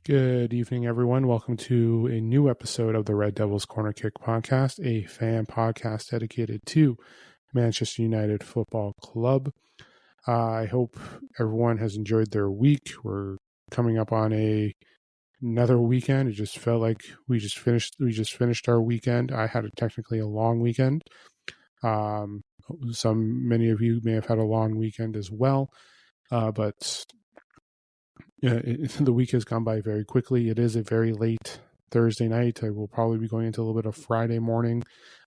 Good evening, everyone. Welcome to a new episode of the Red Devils Corner Kick podcast, a fan podcast dedicated to Manchester United Football Club. I hope everyone has enjoyed their week. We're coming up on another weekend. It just felt like we just finished our weekend. I had technically a long weekend. Many of you may have had a long weekend as well, but the week has gone by very quickly. It is a very late Thursday night. I will probably be going into a little bit of Friday morning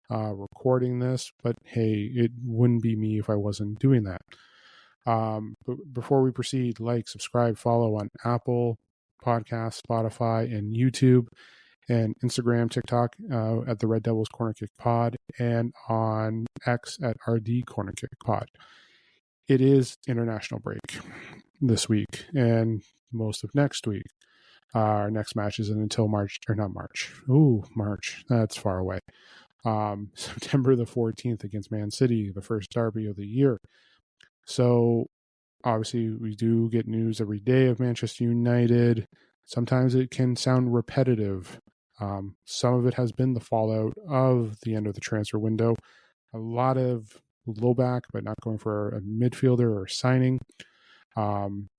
recording this, but hey, it wouldn't be me if I wasn't doing that. But before we proceed, like, subscribe, follow on Apple Podcasts, Spotify, and YouTube, and Instagram, TikTok at the Red Devils Corner Kick Pod, and on X at RD Corner Kick Pod. It is international break this week and most of next week. Our next match isn't until March. March. That's far away. September the 14th against Man City, the first derby of the year. So obviously we do get news every day of Manchester United. Sometimes it can sound repetitive. Some of it has been the fallout of the end of the transfer window. A lot of low back, but not going for a midfielder or signing.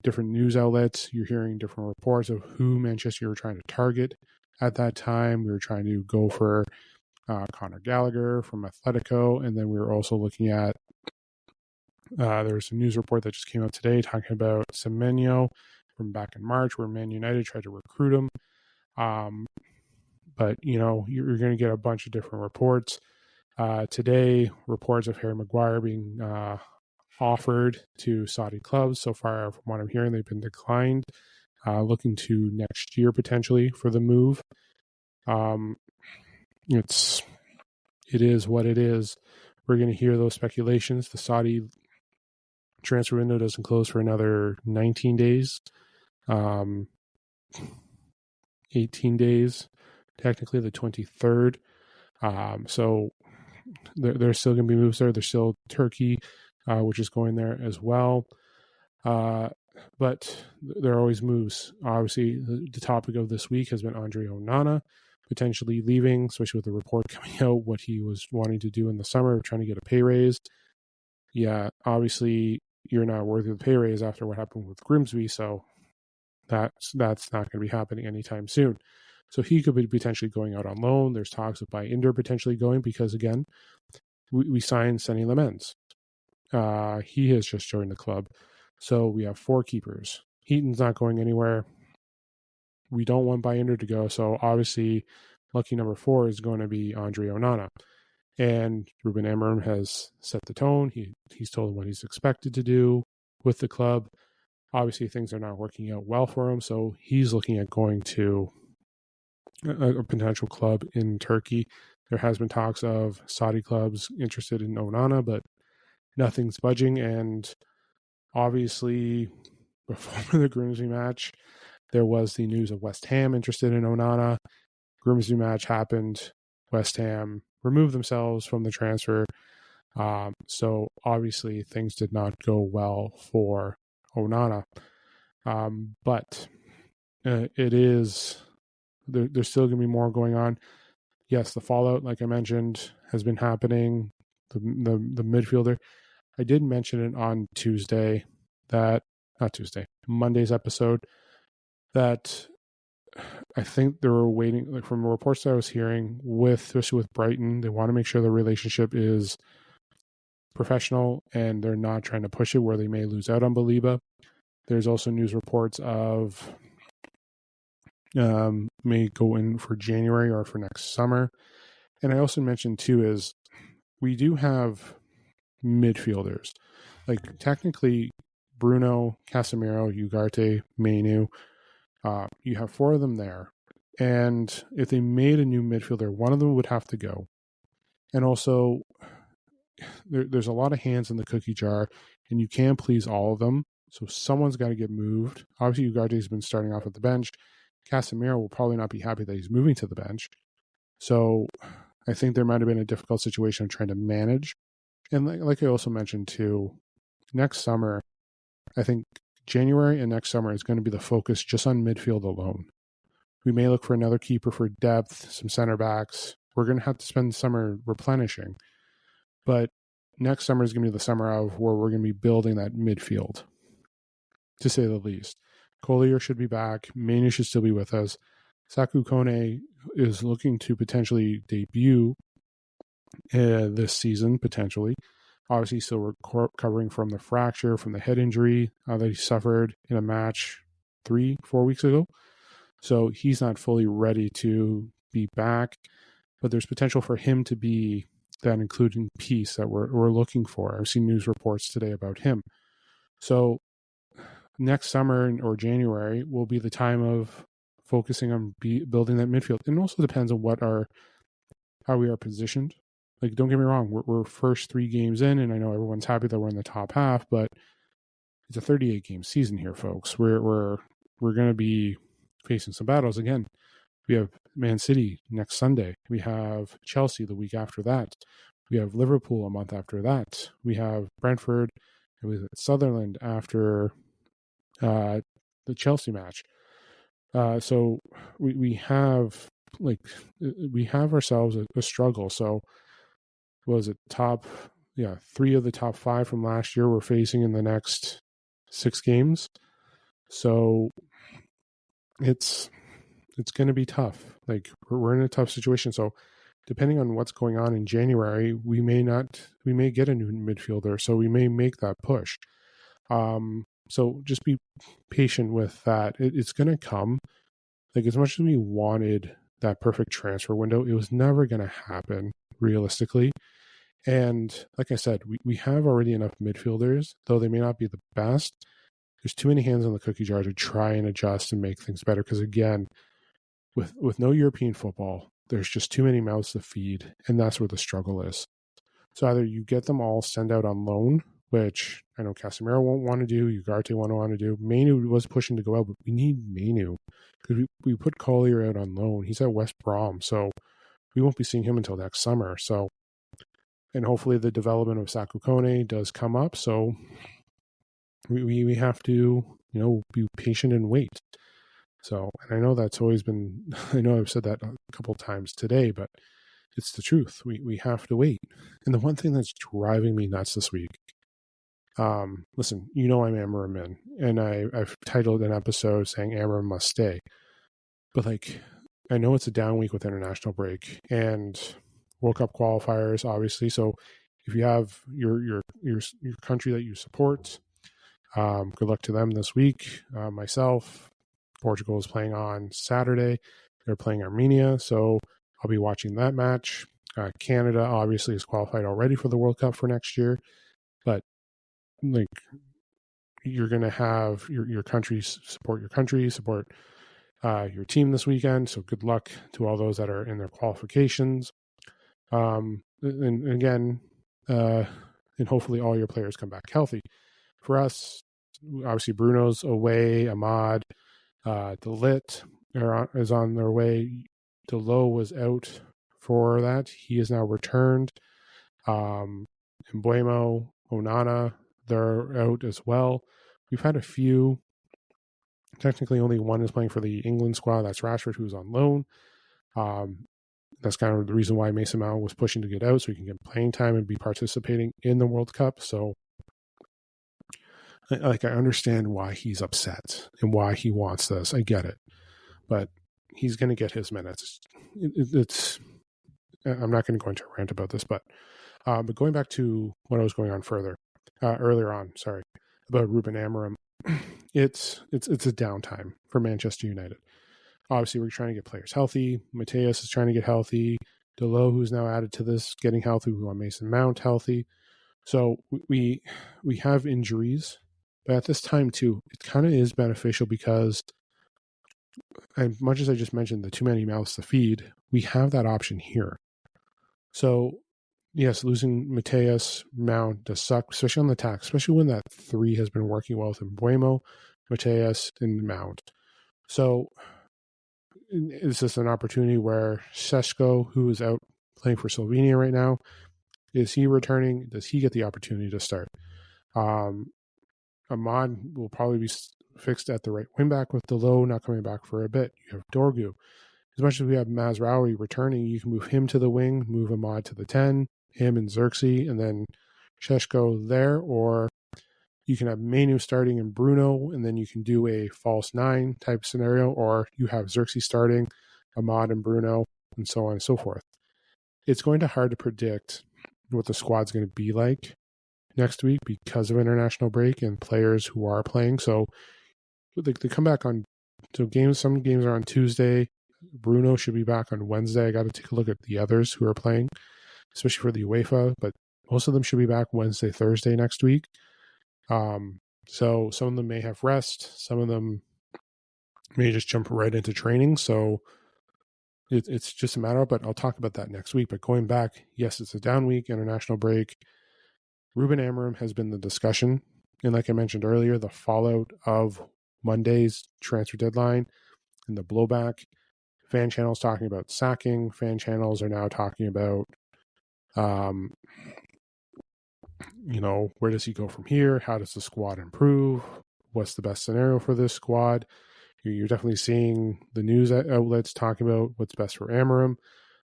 Different news outlets, you're hearing different reports of who Manchester were trying to target at that time. We were trying to go for Conor Gallagher from Atletico, and then we were also looking at there was a news report that just came out today talking about Semenyo from back in March, where Man United tried to recruit him. But you're going to get a bunch of different reports. Today, reports of Harry Maguire being offered to Saudi clubs. So far, from what I'm hearing, they've been declined. Looking to next year potentially for the move. It is what it is. We're going to hear those speculations. The Saudi transfer window doesn't close for another 19 days. 18 days, technically the 23rd. So there's still going to be moves there. There's still Turkey, which is going there as well. But there are always moves. Obviously, the topic of this week has been Andre Onana potentially leaving, especially with the report coming out what he was wanting to do in the summer, trying to get a pay raise. Yeah, obviously, you're not worthy of the pay raise after what happened with Grimsby, so that's not going to be happening anytime soon. So he could be potentially going out on loan. There's talks of Inder potentially going because, again, we signed Sonny Lamens. He has just joined the club. So we have 4 keepers. Heaton's not going anywhere. We don't want Inder to go. So obviously, lucky number 4 is going to be Andre Onana. And Ruben Amorim has set the tone. He's told him what he's expected to do with the club. Obviously, things are not working out well for him. So he's looking at going to a potential club in Turkey. There has been talks of Saudi clubs interested in Onana, but nothing's budging. And obviously, before the Grimsby match, there was the news of West Ham interested in Onana. Grimsby match happened. West Ham removed themselves from the transfer. So obviously, things did not go well for Onana. But it is... There's still going to be more going on. Yes, the fallout, like I mentioned, has been happening. The midfielder. I did mention it on Monday's episode, that I think they were waiting, like from reports that I was hearing, especially with Brighton, they want to make sure the relationship is professional and they're not trying to push it where they may lose out on Baliba. There's also news reports of may go in for January or for next summer. And I also mentioned too is we do have midfielders. Like technically Bruno, Casemiro, Ugarte, Mainu, you have 4 of them there. And if they made a new midfielder, one of them would have to go. And also there's a lot of hands in the cookie jar and you can't please all of them. So someone's got to get moved. Obviously Ugarte's been starting off at the bench. Casemiro will probably not be happy that he's moving to the bench. So I think there might have been a difficult situation of trying to manage. And like I also mentioned too, next summer, I think January and next summer is going to be the focus just on midfield alone. We may look for another keeper for depth, some center backs. We're going to have to spend the summer replenishing. But next summer is going to be the summer of where we're going to be building that midfield, to say the least. Collier should be back. Mainu should still be with us. Saku Kone is looking to potentially debut this season, potentially. Obviously, still recovering from the fracture, from the head injury that he suffered in a match 3-4 weeks ago. So he's not fully ready to be back, but there's potential for him to be that including piece that we're looking for. I've seen news reports today about him. So next summer or January will be the time of focusing on building that midfield. And it also depends on how we are positioned. Like, don't get me wrong, we're first 3 games in, and I know everyone's happy that we're in the top half, but it's a 38-game season here, folks. We're going to be facing some battles again. We have Man City next Sunday. We have Chelsea the week after that. We have Liverpool a month after that. We have Brentford and we have Sunderland after the Chelsea match. So we have ourselves a struggle. So was it 3 of the top 5 from last year we're facing in the next 6 games. So it's going to be tough. Like, we're in a tough situation. So depending on what's going on in January, we may get a new midfielder. So we may make that push. So just be patient with that. It's going to come. Like, as much as we wanted that perfect transfer window, it was never going to happen realistically. And like I said, we have already enough midfielders, though they may not be the best. There's too many hands on the cookie jar to try and adjust and make things better. Because again, with no European football, there's just too many mouths to feed, and that's where the struggle is. So either you get them all sent out on loan, which I know Casemiro won't want to do, Ugarte won't want to do. Mainu was pushing to go out, but we need Mainu because we put Collier out on loan. He's at West Brom, so we won't be seeing him until next summer. So, and hopefully the development of Saku Kone does come up. So we have to, be patient and wait. So, and I know that's always been, I know I've said that a couple times today, but it's the truth. We have to wait. And the one thing that's driving me nuts this week, listen, I'm Amorim in, and I've titled an episode saying Amorim must stay. But I know it's a down week with international break and World Cup qualifiers, obviously. So if you have your country that you support, good luck to them this week. Myself, Portugal is playing on Saturday. They're playing Armenia, so I'll be watching that match. Canada obviously is qualified already for the World Cup for next year, but you're going to have your country support your team this weekend. So good luck to all those that are in their qualifications. And again, and hopefully all your players come back healthy. For us, obviously Bruno's away, Ahmad, Delit is on their way. Delo was out for that. He is now returned. Mbuemo, Onana, they're out as well. We've had a few. Technically, only one is playing for the England squad. That's Rashford, who's on loan. That's kind of the reason why Mason Mount was pushing to get out, so he can get playing time and be participating in the World Cup. So, I understand why he's upset and why he wants this. I get it. But he's going to get his minutes. I'm not going to go into a rant about this, but going back to what I was going on earlier on, about Ruben Amorim, it's a downtime for Manchester United. Obviously, we're trying to get players healthy. Mateus is trying to get healthy. Delo, who's now added to this, getting healthy. We want Mason Mount healthy. So we have injuries, but at this time too, it kind of is beneficial because, as much as I just mentioned the too many mouths to feed, we have that option here. So yes, losing Mateus, Mount does suck, especially on the attack, especially when that 3 has been working well with Mbuemo, Mateus, and Mount. So is this an opportunity where Šeško, who is out playing for Slovenia right now, is he returning? Does he get the opportunity to start? Ahmad will probably be fixed at the right wing back with Delo not coming back for a bit. You have Dorgu. As much as we have Mazraoui returning, you can move him to the wing, move Ahmad to the 10, him and Xerxes, and then Sheshko there, or you can have Manu starting and Bruno, and then you can do a false 9 type scenario, or you have Xerxes starting, Ahmad and Bruno, and so on and so forth. It's going to be hard to predict what the squad's going to be like next week because of international break and players who are playing. So they come back on, so some games are on Tuesday. Bruno should be back on Wednesday. I got to take a look at the others who are playing, especially for the UEFA, but most of them should be back Wednesday, Thursday next week. So some of them may have rest. Some of them may just jump right into training. So it's just a matter of, but I'll talk about that next week. But going back, yes, it's a down week, international break. Ruben Amorim has been the discussion. And like I mentioned earlier, the fallout of Monday's transfer deadline and the blowback. Fan channels talking about sacking. Fan channels are now talking about, where does he go from here? How does the squad improve? What's the best scenario for this squad? You're definitely seeing the news outlets talking about what's best for Amorim.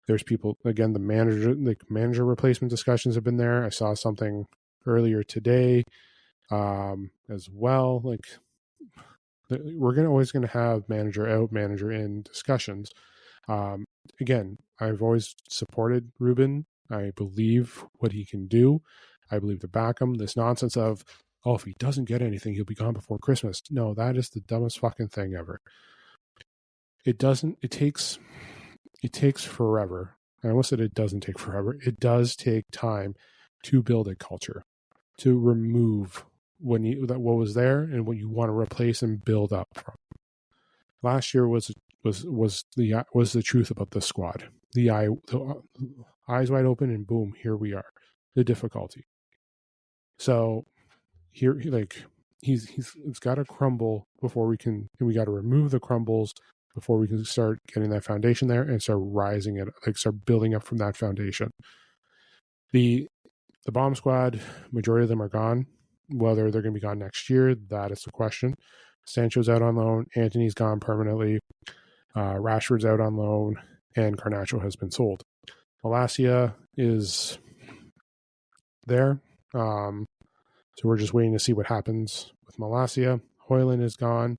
There's people, again, the manager replacement discussions have been there. I saw something earlier today as well. We're always going to have manager out, manager in discussions. Again, I've always supported Ruben. I believe what he can do. I believe to back him. This nonsense of, if he doesn't get anything, he'll be gone before Christmas. No, that is the dumbest fucking thing ever. It takes forever. I almost said it doesn't take forever. It does take time to build a culture, to remove what was there and what you want to replace and build up from. Last year was the truth about this squad. The eyes wide open and boom, here we are. The difficulty. So here, it's got to crumble before we got to remove the crumbles before we can start getting that foundation there and start rising it, start building up from that foundation. The bomb squad, majority of them are gone. Whether they're going to be gone next year, that is the question. Sancho's out on loan. Anthony's gone permanently. Rashford's out on loan. And Garnacho has been sold. Malacia is there. So we're just waiting to see what happens with Malacia. Hoyland is gone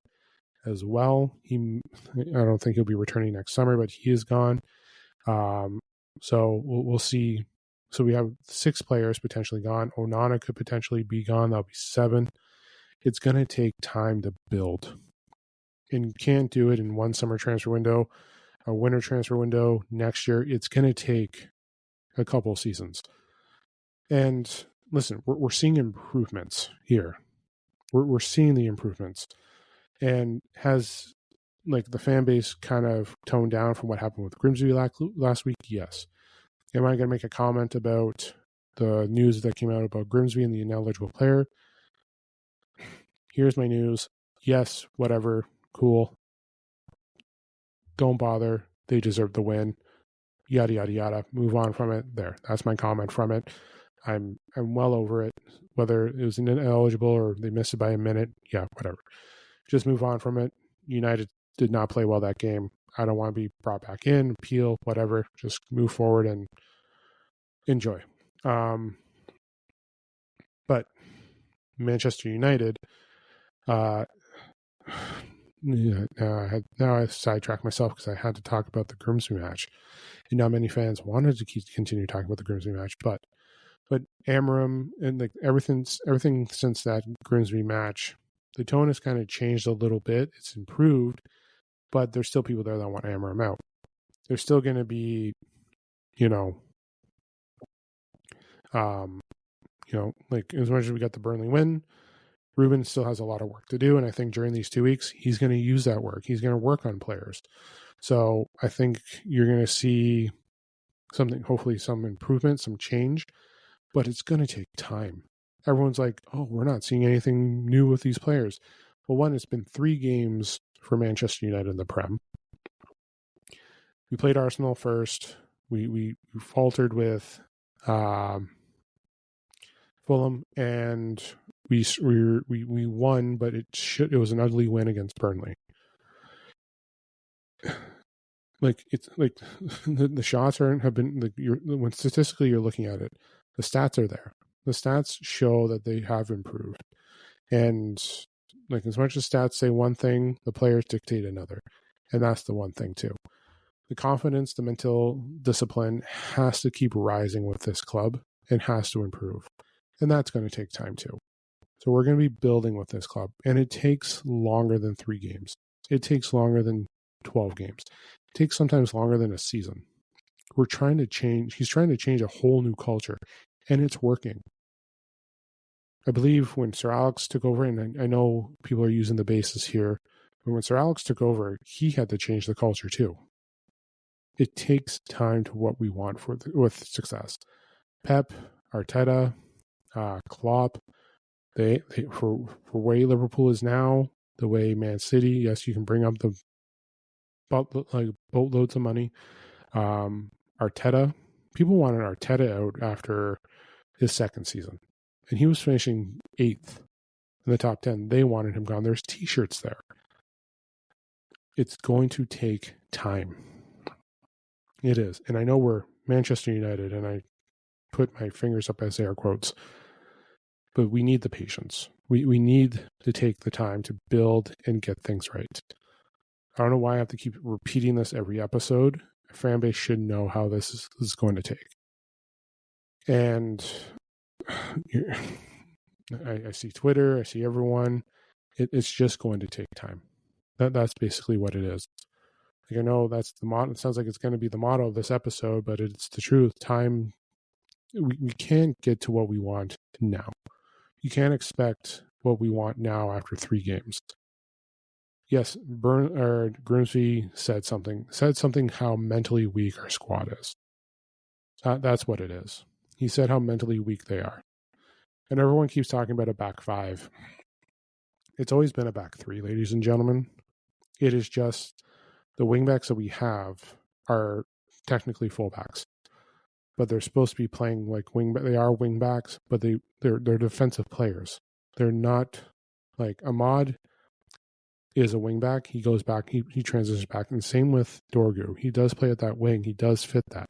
as well. I don't think he'll be returning next summer, but he is gone. So we'll see. So we have 6 players potentially gone. Onana could potentially be gone. That'll be 7. It's going to take time to build. And you can't do it in one summer transfer window, a winter transfer window next year. It's going to take a couple of seasons. And listen, we're seeing improvements here. We're seeing the improvements. And has the fan base kind of toned down from what happened with Grimsby last week? Yes. Am I going to make a comment about the news that came out about Grimsby and the ineligible player? Here's my news. Yes, whatever, cool. Don't bother. They deserve the win. Yada, yada, yada. Move on from it. There. That's my comment from it. I'm well over it. Whether it was ineligible or they missed it by a minute, yeah, whatever. Just move on from it. United did not play well that game. I don't want to be brought back in, appeal, whatever. Just move forward and enjoy. But Manchester United, now I sidetracked myself because I had to talk about the Grimsby match. And now many fans wanted to continue talking about the Grimsby match, but Amorim and everything since that Grimsby match, the tone has kind of changed a little bit. It's improved, but there's still people there that want Amorim out. There's still going to be, as much as we got the Burnley win, Ruben still has a lot of work to do. And I think during these 2 weeks, he's going to use that work. He's going to work on players. So I think you're going to see hopefully some improvement, some change, but it's going to take time. Everyone's like, we're not seeing anything new with these players. Well, one, it's been 3 games for Manchester United in the Prem. We played Arsenal first. We faltered with Fulham, and we won, but it was an ugly win against Burnley. Like it's like the shots have been like when statistically you're looking at it, the stats are there. The stats show that they have improved, and like as much as stats say one thing, the players dictate another, and that's the one thing too. The confidence, the mental discipline has to keep rising with this club and has to improve, and that's going to take time too. So we're going to be building with this club, and it takes longer than 3 games. It takes longer than 12 games. It takes sometimes longer than a season. We're trying to change. He's trying to change a whole new culture, and it's working. I believe when Sir Alex took over, and I know people are using the basis here, but when Sir Alex took over, he had to change the culture too. It takes time to what we want with success. Pep, Arteta, Klopp, they for way Liverpool is now, the way Man City, yes, you can bring up the boatloads of money. Arteta, people wanted Arteta out after his second season, and he was finishing 8th in the top 10. They wanted him gone. There's T-shirts there. It's going to take time. It is, and I know we're Manchester United, and I put my fingers up as air quotes, but we need the patience. We need to take the time to build and get things right. I don't know why I have to keep repeating this every episode. A fan base should know how this is going to take. And I see Twitter, I see everyone. It's just going to take time. That's basically what it is. Like I know that's the motto. It sounds like it's going to be the motto of this episode, but it's the truth. Time. We can't get to what we want now. You can't expect what we want now after 3 games. Yes, Grimsby said something how mentally weak our squad is. That's what it is. He said how mentally weak they are. And everyone keeps talking about a back 5. It's always been a back 3, ladies and gentlemen. It is just the wingbacks that we have are technically fullbacks. But they're supposed to be playing like wingback. They are wingbacks, but they're defensive players. They're not like Ahmad is a wingback. He goes back, he transitions back. And same with Dorgu. He does play at that wing. He does fit that.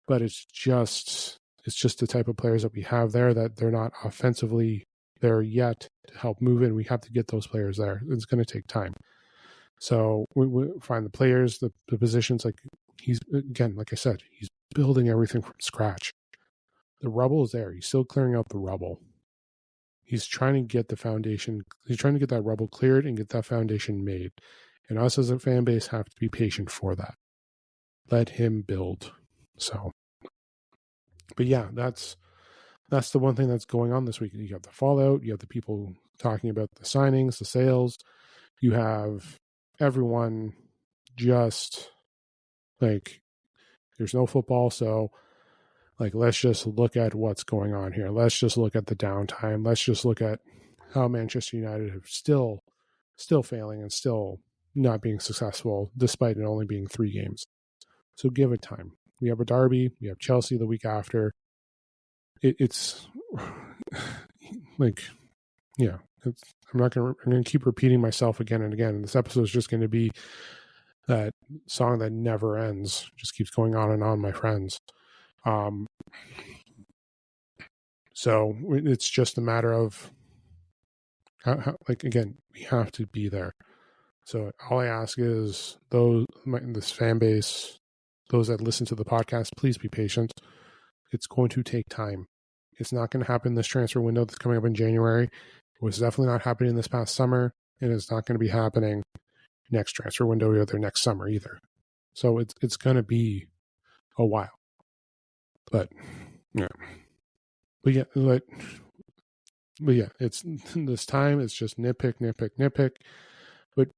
But it's just the type of players that we have there that they're not offensively there yet to help move in. We have to get those players there. It's going to take time. So we find the players, the positions. Like he's, again, like I said, he's building everything from scratch. The rubble is there. He's still clearing out the rubble. He's trying to get the foundation. He's trying to get that rubble cleared and get that foundation made. And us as a fan base have to be patient for that. Let him build. So, but yeah, that's the one thing that's going on this week. You have the fallout. You have the people talking about the signings, the sales. You have everyone just like, there's no football, so like let's just look at what's going on here. Let's just look at the downtime. Let's just look at how Manchester United have still failing and still not being successful despite it only being 3 games. So give it time. We have a derby. We have Chelsea the week after. It's like, yeah. I'm going to keep repeating myself again and again. And this episode is just going to be that song that never ends. Just keeps going on and on, my friends. So it's just a matter of how, like, again, we have to be there. So all I ask is this fan base, those that listen to the podcast, please be patient. It's going to take time. It's not going to happen this transfer window that's coming up in January. It was definitely not happening this past summer, and it's not going to be happening next transfer window or next summer either. So it's going to be a while. But yeah. But yeah, it's this time it's just nitpick. But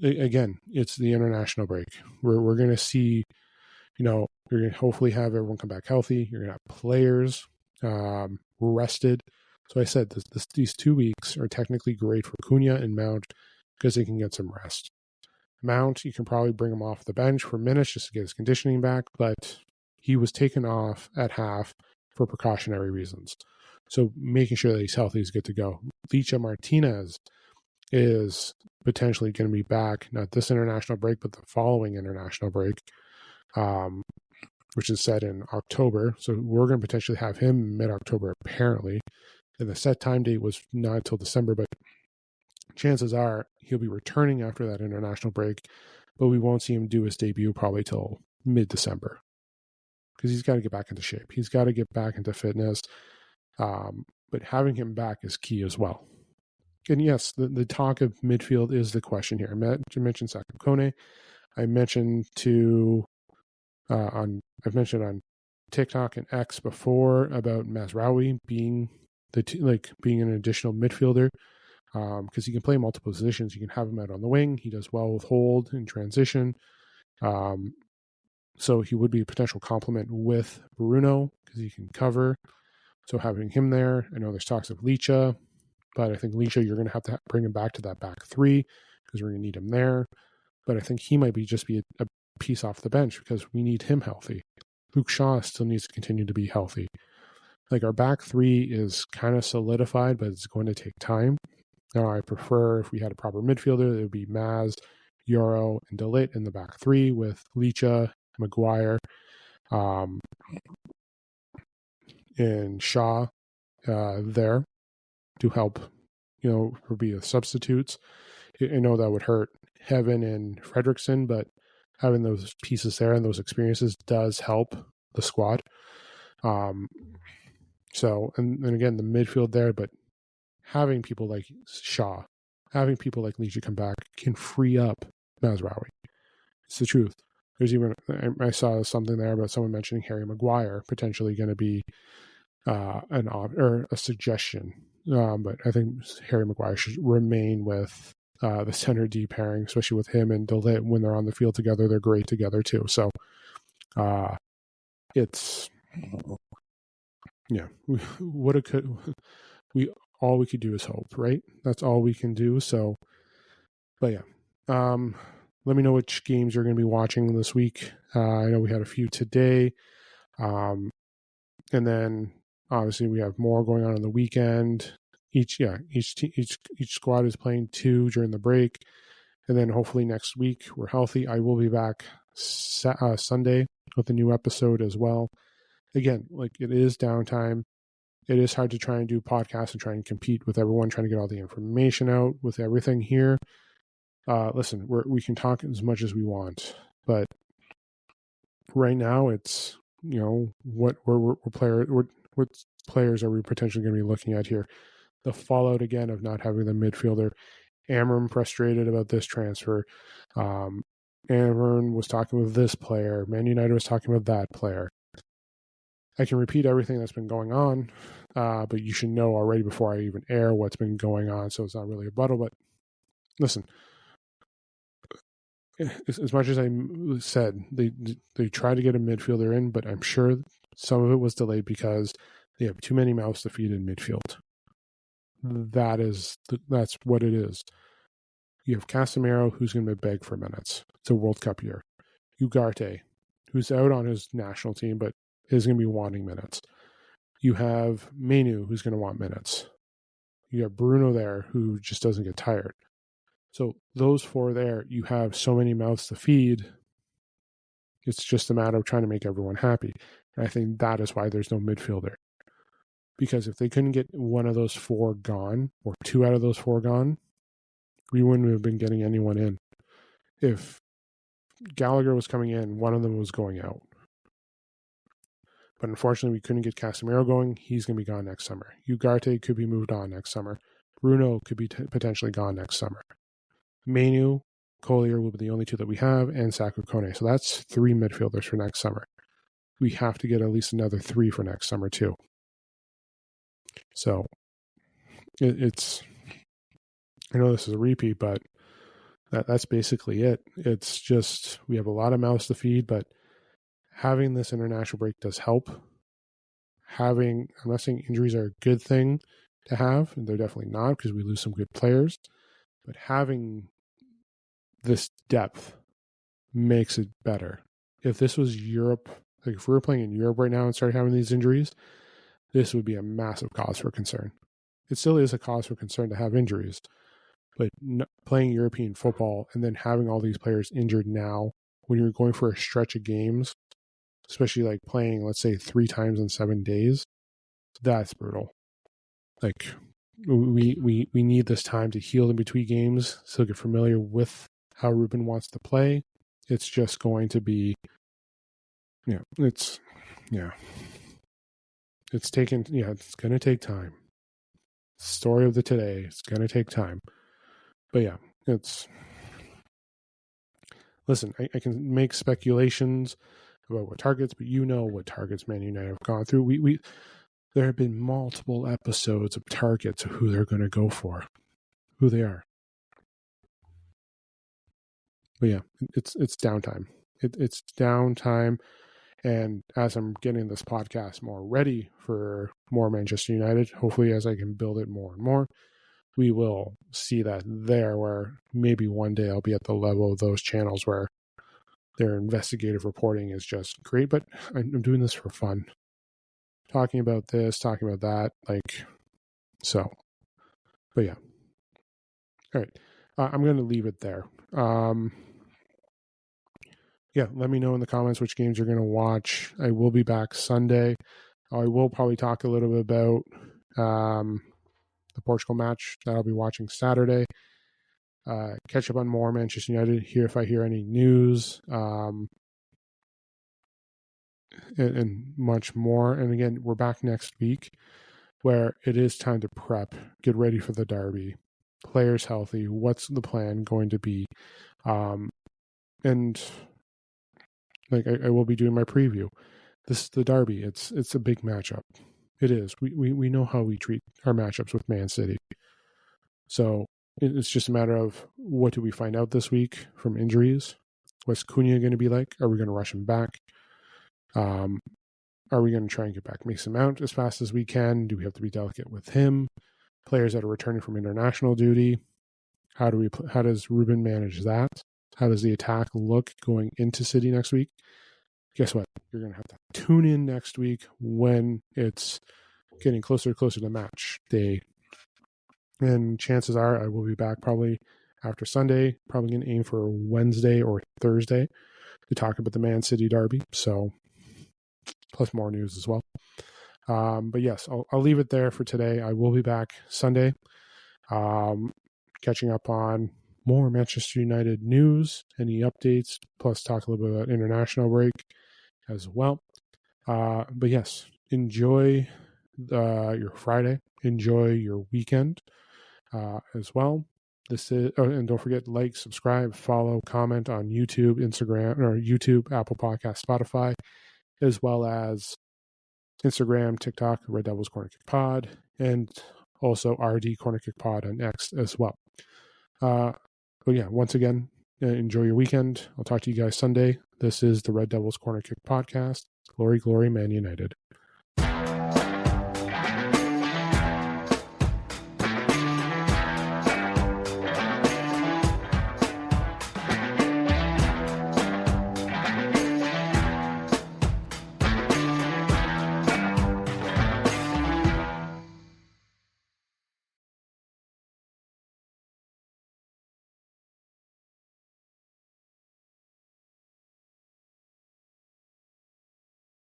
again, it's the international break. We're going to see, you're going to hopefully have everyone come back healthy. You're going to have players rested. So I said these 2 weeks are technically great for Cunha and Mount because they can get some rest. Mount, you can probably bring him off the bench for minutes just to get his conditioning back, but he was taken off at half for precautionary reasons. So making sure that he's healthy is good to go. Licha Martinez is potentially going to be back, not this international break, but the following international break, which is set in October. So we're going to potentially have him mid-October, apparently. And the set time date was not until December, but chances are he'll be returning after that international break, but we won't see him do his debut probably till mid-December because he's got to get back into shape. He's got to get back into fitness. But having him back is key as well. And yes, the talk of midfield is the question here. I mentioned Saku Kone. I mentioned I've mentioned on TikTok and X before about Mazraoui being being an additional midfielder because he can play multiple positions. You can have him out on the wing. He does well with hold and transition. So he would be a potential complement with Bruno because he can cover. So having him there, I know there's talks of Licha, but I think Licha, you're going to have to bring him back to that back three because we're going to need him there. But I think he might be just be a piece off the bench because we need him healthy. Luke Shaw still needs to continue to be healthy. Like our back three is kind of solidified, but it's going to take time. Now I prefer if we had a proper midfielder, it would be Maz, Yoro, and De Ligt in the back three with Licha, Maguire, and Shaw there to help, or be the substitutes. I know that would hurt Heaven and Fredrickson, but having those pieces there and those experiences does help the squad. So, and again, the midfield there, but having people like Shaw, having people like Licha come back can free up Mazraoui. It's the truth. There's even, I saw something there about someone mentioning Harry Maguire potentially going to be a suggestion. But I think Harry Maguire should remain with the center D pairing, especially with him and De Ligt when they're on the field together. They're great together too. So it's all we could do is hope, right? That's all we can do. So, but yeah, let me know which games you're going to be watching this week. I know we had a few today, and then obviously we have more going on the weekend. Each squad is playing 2 during the break, and then hopefully next week we're healthy. I will be back Sunday with a new episode as well. Again, like it is downtime. It is hard to try and do podcasts and try and compete with everyone, trying to get all the information out with everything here. Listen, we can talk as much as we want, but right now it's, what players are we potentially going to be looking at here? The fallout again of not having the midfielder. Amorim frustrated about this transfer. Amorim was talking with this player. Man United was talking with that player. I can repeat everything that's been going on, but you should know already before I even air what's been going on, so it's not really a rebuttal. But listen, as much as I said, they tried to get a midfielder in, but I'm sure some of it was delayed because they have too many mouths to feed in midfield. That's what it is. You have Casemiro, who's going to beg for minutes. It's a World Cup year. Ugarte, who's out on his national team, but is going to be wanting minutes. You have Menu, who's going to want minutes. You have Bruno there, who just doesn't get tired. So those 4 there, you have so many mouths to feed. It's just a matter of trying to make everyone happy. And I think that is why there's no midfielder. Because if they couldn't get one of those 4 gone, or 2 out of those 4 gone, we wouldn't have been getting anyone in. If Gallagher was coming in, one of them was going out. But unfortunately, we couldn't get Casemiro going. He's going to be gone next summer. Ugarte could be moved on next summer. Bruno could be potentially gone next summer. Menu, Collier will be the only 2 that we have, and Saku Kone. So that's 3 midfielders for next summer. We have to get at least another 3 for next summer too. So it's, I know this is a repeat, but that's basically it. It's just we have a lot of mouths to feed, but having this international break does help. I'm not saying injuries are a good thing to have, and they're definitely not because we lose some good players, but having this depth makes it better. If this was Europe, like if we were playing in Europe right now and started having these injuries, this would be a massive cause for concern. It still is a cause for concern to have injuries, but playing European football and then having all these players injured now when you're going for a stretch of games, especially like playing, let's say, 3 times in 7 days, that's brutal. Like, we need this time to heal in between games, so get familiar with how Ruben wants to play. It's just going to be, it's going to take time. Story of the today, it's going to take time. But yeah, listen, I can make speculations about what targets, but you know what targets Man United have gone through. There have been multiple episodes of targets of who they're going to go for, who they are. But yeah, it's downtime. It's downtime. And as I'm getting this podcast more ready for more Manchester United, hopefully as I can build it more and more, we will see that there, where maybe one day I'll be at the level of those channels where their investigative reporting is just great. But I'm doing this for fun. Talking about this, talking about that, so. But yeah. All right. I'm going to leave it there. Let me know in the comments which games you're going to watch. I will be back Sunday. I will probably talk a little bit about the Portugal match that I'll be watching Saturday. Catch up on more Manchester United, hear if I hear any news, and much more. And again, we're back next week, where it is time to prep, get ready for the derby, players healthy, what's the plan going to be, and I will be doing my preview. This is the derby. It's a big matchup. It is. We know how we treat our matchups with Man City. So it's just a matter of what do we find out this week from injuries? What's Cunha going to be like? Are we going to rush him back? Are we going to try and get back Mason Mount as fast as we can? Do we have to be delicate with him? Players that are returning from international duty. How does Ruben manage that? How does the attack look going into City next week? Guess what? You're going to have to tune in next week when it's getting closer to match day. And chances are I will be back probably after Sunday, probably going to aim for Wednesday or Thursday to talk about the Man City derby. So, plus more news as well. But yes, I'll leave it there for today. I will be back Sunday, catching up on more Manchester United news, any updates, plus talk a little bit about international break as well. But yes, enjoy your Friday. Enjoy your weekend as well. And don't forget, like, subscribe, follow, comment on YouTube, Instagram, or YouTube, Apple Podcast, Spotify, as well as Instagram, TikTok, Red Devils Corner Kick Pod, and also RD Corner Kick Pod on X as well. But yeah, once again, enjoy your weekend. I'll talk to you guys Sunday. This is the Red Devils Corner Kick Podcast. Glory, glory, Man United.